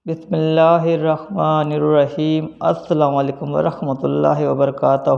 بسم اللہ الرحمن الرحیم۔ السلام علیکم ورحمۃ اللہ وبرکاتہ۔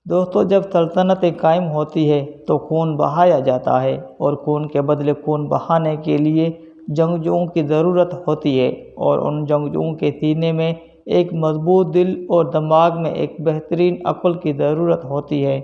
دوستو، جب سلطنتیں قائم ہوتی ہے تو خون بہایا جاتا ہے، اور خون کے بدلے خون بہانے کے لیے جنگجوؤں کی ضرورت ہوتی ہے، اور ان جنگجوؤں کے سینے میں ایک مضبوط دل اور دماغ میں ایک بہترین عقل کی ضرورت ہوتی ہے۔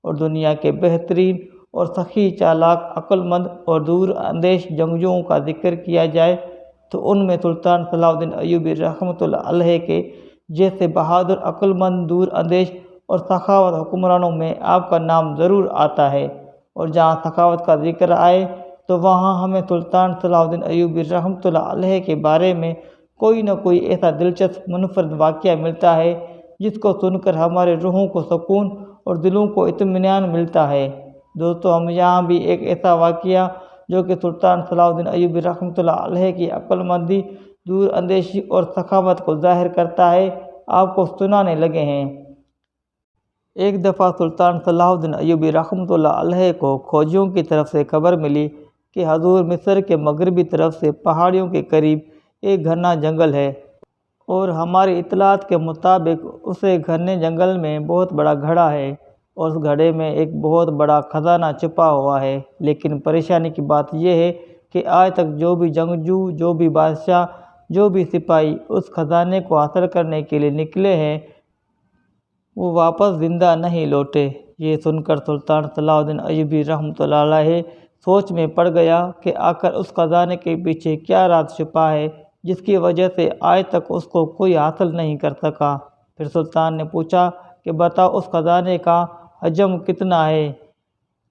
اور دنیا کے بہترین اور سخی، چالاک، عقل مند اور دور اندیش جنگجوؤں کا ذکر کیا جائے تو ان میں سلطان صلاح الدین ایوبی رحمۃ اللہ علیہ کے جیسے بہادر، عقل مند، دور اندیش اور سخاوت حکمرانوں میں آپ کا نام ضرور آتا ہے۔ اور جہاں سخاوت کا ذکر آئے تو وہاں ہمیں سلطان صلاح الدین ایوبی رحمۃ اللہ علیہ کے بارے میں کوئی نہ کوئی ایسا دلچسپ منفرد واقعہ ملتا ہے جس کو سن کر ہمارے روحوں کو سکون اور دلوں کو اطمینان ملتا ہے۔ دوستو، ہم یہاں بھی ایک ایسا واقعہ جو کہ سلطان صلاح الدین ایوبی رحمۃ اللہ علیہ کی عقل مندی، دور اندیشی اور سخاوت کو ظاہر کرتا ہے، آپ کو سنانے لگے ہیں۔ ایک دفعہ سلطان صلاح الدین ایوبی رحمۃ اللہ علیہ کو کھوجیوں کی طرف سے خبر ملی کہ حضور مصر کے مغربی طرف سے پہاڑیوں کے قریب ایک گھنا جنگل ہے، اور ہماری اطلاعات کے مطابق اسے گھنے جنگل میں بہت بڑا گھڑا ہے، اور اس گھڑے میں ایک بہت بڑا خزانہ چھپا ہوا ہے۔ لیکن پریشانی کی بات یہ ہے کہ آج تک جو بھی جنگجو، جو بھی بادشاہ، جو بھی سپاہی اس خزانے کو حاصل کرنے کے لیے نکلے ہیں، وہ واپس زندہ نہیں لوٹے۔ یہ سن کر سلطان صلاح الدین ایوبی رحمۃ اللہ علیہ سوچ میں پڑ گیا کہ آخر اس خزانے کے پیچھے کیا راز چھپا ہے جس کی وجہ سے آج تک اس کو کوئی حاصل نہیں کر سکا۔ پھر سلطان نے پوچھا کہ بتاؤ، اس خزانے کا حجم کتنا ہے؟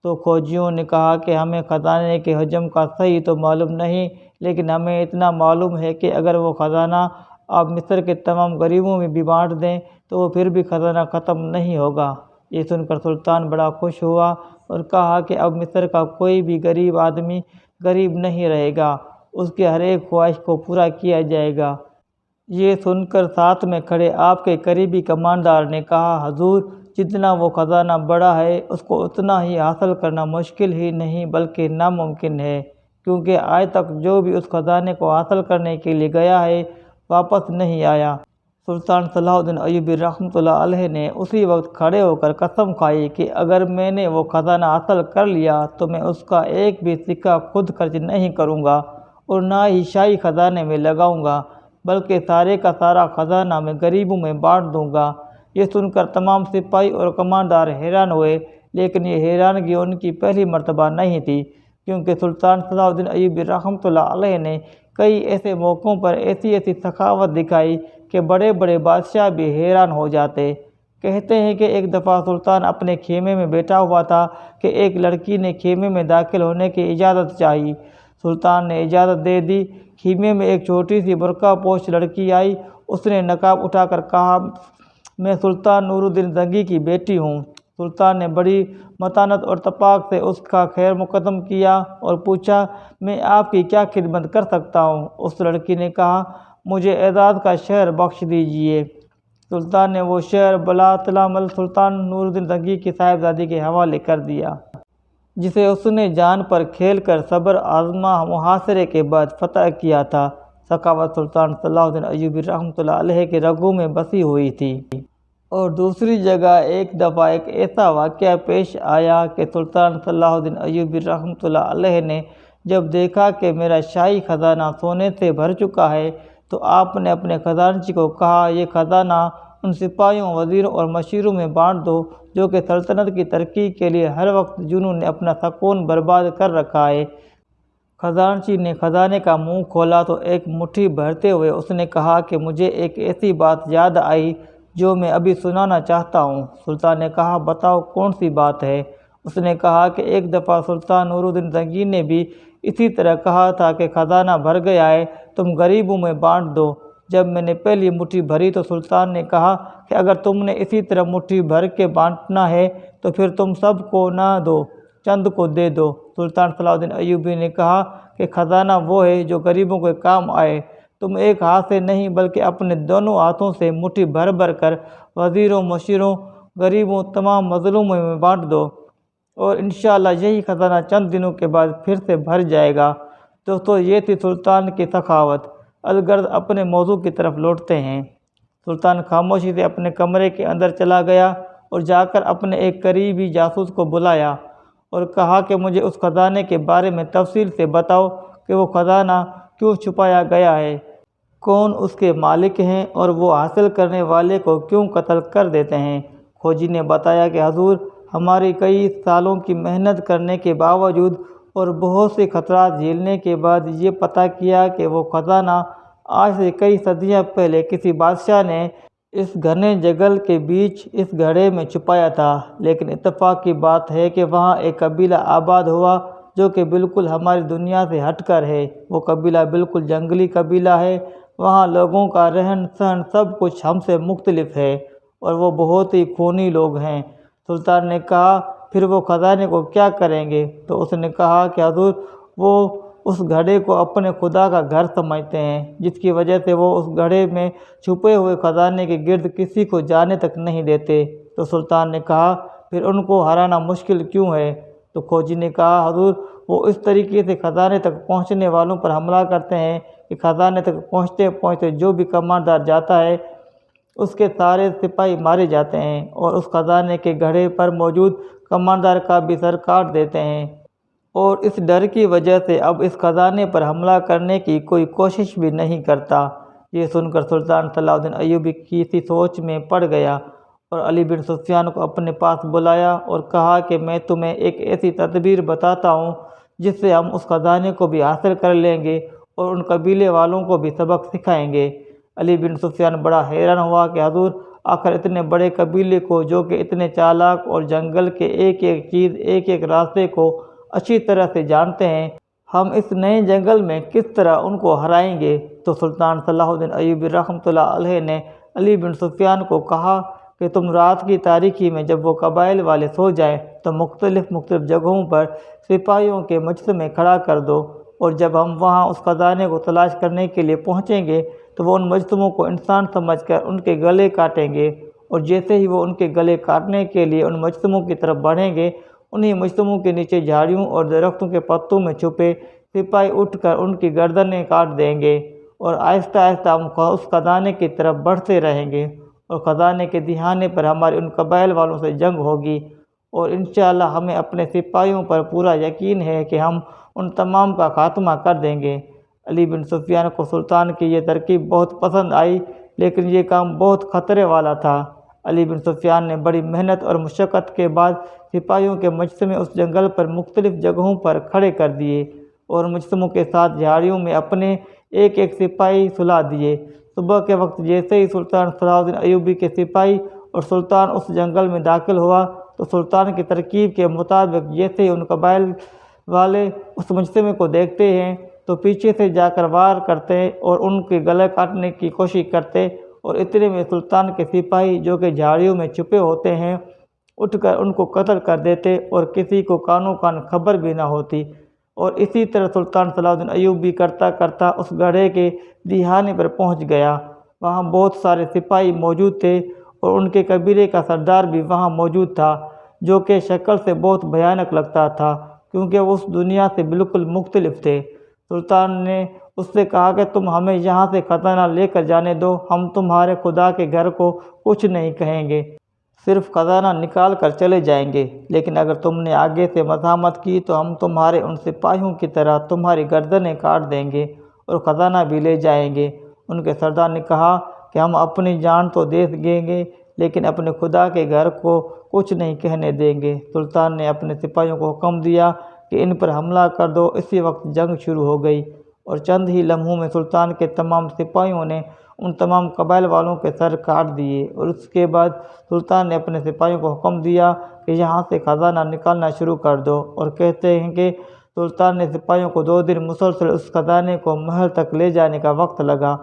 تو کھوجیوں نے کہا کہ ہمیں خزانے کے حجم کا صحیح تو معلوم نہیں، لیکن ہمیں اتنا معلوم ہے کہ اگر وہ خزانہ آپ مصر کے تمام غریبوں میں بھی بانٹ دیں تو وہ پھر بھی خزانہ ختم نہیں ہوگا۔ یہ سن کر سلطان بڑا خوش ہوا اور کہا کہ اب مصر کا کوئی بھی غریب آدمی غریب نہیں رہے گا، اس کے ہر ایک خواہش کو پورا کیا جائے گا۔ یہ سن کر ساتھ میں کھڑے آپ کے قریبی کماندار نے کہا، حضور، جتنا وہ خزانہ بڑا ہے اس کو اتنا ہی حاصل کرنا مشکل ہی نہیں بلکہ ناممکن ہے، کیونکہ آج تک جو بھی اس خزانے کو حاصل کرنے کے لیے گیا ہے واپس نہیں آیا۔ سلطان صلاح الدین ایوبی رحمۃ اللہ علیہ نے اسی وقت کھڑے ہو کر قسم کھائی کہ اگر میں نے وہ خزانہ حاصل کر لیا تو میں اس کا ایک بھی سکہ خود خرچ نہیں کروں گا، اور نہ ہی شاہی خزانے میں لگاؤں گا، بلکہ سارے کا سارا خزانہ میں غریبوں میں بانٹ دوں گا۔ یہ سن کر تمام سپاہی اور کماندار حیران ہوئے، لیکن یہ حیرانگی ان کی پہلی مرتبہ نہیں تھی، کیونکہ سلطان صلاح الدین ایوبی رحمۃ اللہ علیہ نے کئی ایسے موقعوں پر ایسی سخاوت دکھائی کہ بڑے بڑے بادشاہ بھی حیران ہو جاتے۔ کہتے ہیں کہ ایک دفعہ سلطان اپنے خیمے میں بیٹھا ہوا تھا کہ ایک لڑکی نے خیمے میں داخل ہونے کی اجازت چاہی۔ سلطان نے اجازت دے دی۔ خیمے میں ایک چھوٹی سی برقع پوش لڑکی آئی۔ اس نے نقاب اٹھا کر کہا، میں سلطان نور الدین زنگی کی بیٹی ہوں۔ سلطان نے بڑی متانت اور اتفاق سے اس کا خیر مقدم کیا اور پوچھا، میں آپ کی کیا خدمت کر سکتا ہوں؟ اس لڑکی نے کہا، مجھے اعزاز کا شہر بخش دیجیے۔ سلطان نے وہ شہر بلاتلمل سلطان نور الدین زنگی کی صاحبزادی کے حوالے کر دیا، جسے اس نے جان پر کھیل کر صبر آزما محاصرے کے بعد فتح کیا تھا۔ سخاوت سلطان صلاح الدین ایوبی رحمۃ اللہ علیہ کے رگوں میں بسی ہوئی تھی۔ اور دوسری جگہ ایک دفعہ ایک ایسا واقعہ پیش آیا کہ سلطان صلاح الدین ایوبی رحمۃ اللہ علیہ نے جب دیکھا کہ میرا شاہی خزانہ سونے سے بھر چکا ہے تو آپ نے اپنے خزانچی کو کہا، یہ خزانہ ان سپاہیوں، وزیروں اور مشیروں میں بانٹ دو جو کہ سلطنت کی ترقی کے لیے ہر وقت جنہوں نے اپنا سکون برباد کر رکھا ہے۔ خزانچی نے خزانے کا منہ کھولا تو ایک مٹھی بھرتے ہوئے اس نے کہا کہ مجھے ایک ایسی بات یاد آئی جو میں ابھی سنانا چاہتا ہوں۔ سلطان نے کہا، بتاؤ کون سی بات ہے؟ اس نے کہا کہ ایک دفعہ سلطان نور الدین زنگی نے بھی اسی طرح کہا تھا کہ خزانہ بھر گیا ہے، تم غریبوں میں بانٹ دو۔ جب میں نے پہلی مٹھی بھری تو سلطان نے کہا کہ اگر تم نے اسی طرح مٹھی بھر کے بانٹنا ہے تو پھر تم سب کو نہ دو، چند کو دے دو۔ سلطان صلاح الدین ایوبی نے کہا کہ خزانہ وہ ہے جو غریبوں کے کام آئے، تم ایک ہاتھ سے نہیں بلکہ اپنے دونوں ہاتھوں سے مٹھی بھر بھر کر وزیروں، مشیروں، غریبوں، تمام مظلوموں میں بانٹ دو، اور انشاءاللہ یہی خزانہ چند دنوں کے بعد پھر سے بھر جائے گا۔ دوستو، یہ تھی سلطان کی سخاوت۔ الغرض اپنے موضوع کی طرف لوٹتے ہیں۔ سلطان خاموشی سے اپنے کمرے کے اندر چلا گیا اور جا کر اپنے ایک قریبی جاسوس کو بلایا اور کہا کہ مجھے اس خزانے کے بارے میں تفصیل سے بتاؤ کہ وہ خزانہ کیوں چھپایا گیا ہے، کون اس کے مالک ہیں اور وہ حاصل کرنے والے کو کیوں قتل کر دیتے ہیں۔ کھوجی نے بتایا کہ حضور، ہماری کئی سالوں کی محنت کرنے کے باوجود اور بہت سے خطرات جھیلنے کے بعد یہ پتہ کیا کہ وہ خزانہ آج سے کئی صدیاں پہلے کسی بادشاہ نے اس گھنے جنگل کے بیچ اس گڑھے میں چھپایا تھا۔ لیکن اتفاق کی بات ہے کہ وہاں ایک قبیلہ آباد ہوا جو کہ بالکل ہماری دنیا سے ہٹ کر ہے۔ وہ قبیلہ بالکل جنگلی قبیلہ ہے، وہاں لوگوں کا رہن سہن سب کچھ ہم سے مختلف ہے اور وہ بہت ہی خونی لوگ ہیں۔ سلطان نے کہا، پھر وہ خزانے کو کیا کریں گے؟ تو اس نے کہا کہ حضور، وہ اس گڑھے کو اپنے خدا کا گھر سمجھتے ہیں، جس کی وجہ سے وہ اس گڑھے میں چھپے ہوئے خزانے کے گرد کسی کو جانے تک نہیں دیتے۔ تو سلطان نے کہا، پھر ان کو ہرانا مشکل کیوں ہے؟ تو کھوجی نے کہا، حضور، وہ اس طریقے سے خزانے تک پہنچنے والوں پر حملہ کرتے ہیں کہ خزانے تک پہنچتے پہنچتے جو بھی کماندار جاتا ہے اس کے سارے سپاہی مارے جاتے ہیں اور اس خزانے کے گڑھے پر موجود کماندار کا بھی سر کاٹ دیتے ہیں، اور اس ڈر کی وجہ سے اب اس خزانے پر حملہ کرنے کی کوئی کوشش بھی نہیں کرتا۔ یہ سن کر سلطان صلاح الدین ایوبی کسی سوچ میں پڑ گیا اور علی بن سفیان کو اپنے پاس بلایا اور کہا کہ میں تمہیں ایک ایسی تدبیر بتاتا ہوں جس سے ہم اس خزانے کو بھی حاصل کر لیں گے اور ان قبیلے والوں کو بھی سبق سکھائیں گے۔ علی بن سفیان بڑا حیران ہوا کہ حضور، آخر اتنے بڑے قبیلے کو جو کہ اتنے چالاک اور جنگل کے ایک ایک چیز، ایک ایک راستے کو اچھی طرح سے جانتے ہیں، ہم اس نئے جنگل میں کس طرح ان کو ہرائیں گے؟ تو سلطان صلاح الدین ایوبی رحمۃ اللہ علیہ نے علی بن سفیان کو کہا کہ تم رات کی تاریکی میں جب وہ قبائل والے سو جائیں تو مختلف جگہوں پر سپاہیوں کے مجتمع کھڑا کر دو، اور جب ہم وہاں اس خزانے کو تلاش کرنے کے لیے پہنچیں گے تو وہ ان مجتمعوں کو انسان سمجھ کر ان کے گلے کاٹیں گے، اور جیسے ہی وہ ان کے گلے کاٹنے کے لیے ان مجتمعوں کی طرف بڑھیں گے، انہی مجتمعوں کے نیچے جھاڑیوں اور درختوں کے پتوں میں چھپے سپاہی اٹھ کر ان کی گردنیں کاٹ دیں گے، اور آہستہ آہستہ ہم اس خزانے کی طرف بڑھتے رہیں گے، اور خزانے کے دہانے پر ہماری ان قبائل والوں سے جنگ ہوگی، اور انشاءاللہ ہمیں اپنے سپاہیوں پر پورا یقین ہے کہ ہم ان تمام کا خاتمہ کر دیں گے۔ علی بن سفیان کو سلطان کی یہ ترکیب بہت پسند آئی، لیکن یہ کام بہت خطرے والا تھا۔ علی بن سفیان نے بڑی محنت اور مشقت کے بعد سپاہیوں کے مجتمع اس جنگل پر مختلف جگہوں پر کھڑے کر دیے اور مجتمعوں کے ساتھ جھاڑیوں میں اپنے ایک ایک سپاہی سلا دیے۔ صبح کے وقت جیسے ہی سلطان صلاح الدین ایوبی کے سپاہی اور سلطان اس جنگل میں داخل ہوا تو سلطان کی ترکیب کے مطابق جیسے ہی ان قبائل والے اس مجتمع کو دیکھتے ہیں تو پیچھے سے جا کر وار کرتے اور ان کے گلے کاٹنے کی کوشش کرتے، اور اتنے میں سلطان کے سپاہی جو کہ جھاڑیوں میں چھپے ہوتے ہیں اٹھ کر ان کو قتل کر دیتے اور کسی کو کانوں کان خبر بھی نہ ہوتی۔ اور اسی طرح سلطان صلاح الدین ایوبی کرتا کرتا اس گڑھے کے دہانے پر پہنچ گیا۔ وہاں بہت سارے سپاہی موجود تھے اور ان کے قبیلے کا سردار بھی وہاں موجود تھا، جو کہ شکل سے بہت بھیانک لگتا تھا کیونکہ وہ اس دنیا سے بالکل مختلف تھے۔ سلطان نے اس سے کہا کہ تم ہمیں یہاں سے خزانہ لے کر جانے دو، ہم تمہارے خدا کے گھر کو کچھ نہیں کہیں گے، صرف خزانہ نکال کر چلے جائیں گے، لیکن اگر تم نے آگے سے مزاحمت کی تو ہم تمہارے ان سپاہیوں کی طرح تمہاری گردنیں کاٹ دیں گے اور خزانہ بھی لے جائیں گے۔ ان کے سردار نے کہا کہ ہم اپنی جان تو دے دیں گے لیکن اپنے خدا کے گھر کو کچھ نہیں کہنے دیں گے۔ سلطان نے اپنے سپاہیوں کو حکم دیا کہ ان پر حملہ کر دو۔ اسی وقت جنگ شروع ہو گئی اور چند ہی لمحوں میں سلطان کے تمام سپاہیوں نے ان تمام قبائل والوں کے سر کاٹ دیے، اور اس کے بعد سلطان نے اپنے سپاہیوں کو حکم دیا کہ یہاں سے خزانہ نکالنا شروع کر دو، اور کہتے ہیں کہ سلطان نے سپاہیوں کو 2 دن مسلسل اس خزانے کو محل تک لے جانے کا وقت لگا،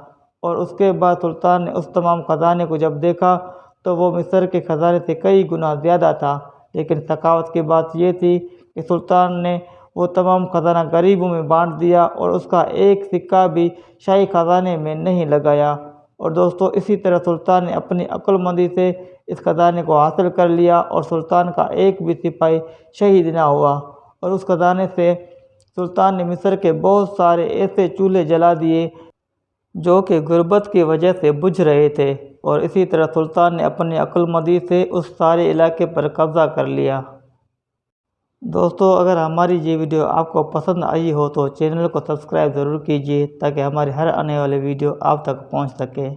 اور اس کے بعد سلطان نے اس تمام خزانے کو جب دیکھا تو وہ مصر کے خزانے سے کئی گنا زیادہ تھا۔ لیکن سخاوت کی بات یہ تھی کہ سلطان نے وہ تمام خزانہ غریبوں میں بانٹ دیا اور اس کا ایک سکہ بھی شاہی خزانے میں نہیں لگایا۔ اور دوستو، اسی طرح سلطان نے اپنی عقل مندی سے اس خزانے کو حاصل کر لیا اور سلطان کا ایک بھی سپاہی شہید نہ ہوا، اور اس خزانے سے سلطان نے مصر کے بہت سارے ایسے چولہے جلا دیے جو کہ غربت کی وجہ سے بجھ رہے تھے، اور اسی طرح سلطان نے اپنی عقلمندی سے اس سارے علاقے پر قبضہ کر لیا۔ دوستو، اگر ہماری یہ ویڈیو آپ کو پسند آئی ہو تو چینل کو سبسکرائب ضرور کیجیے تاکہ ہماری ہر آنے والی ویڈیو آپ تک پہنچ سکے۔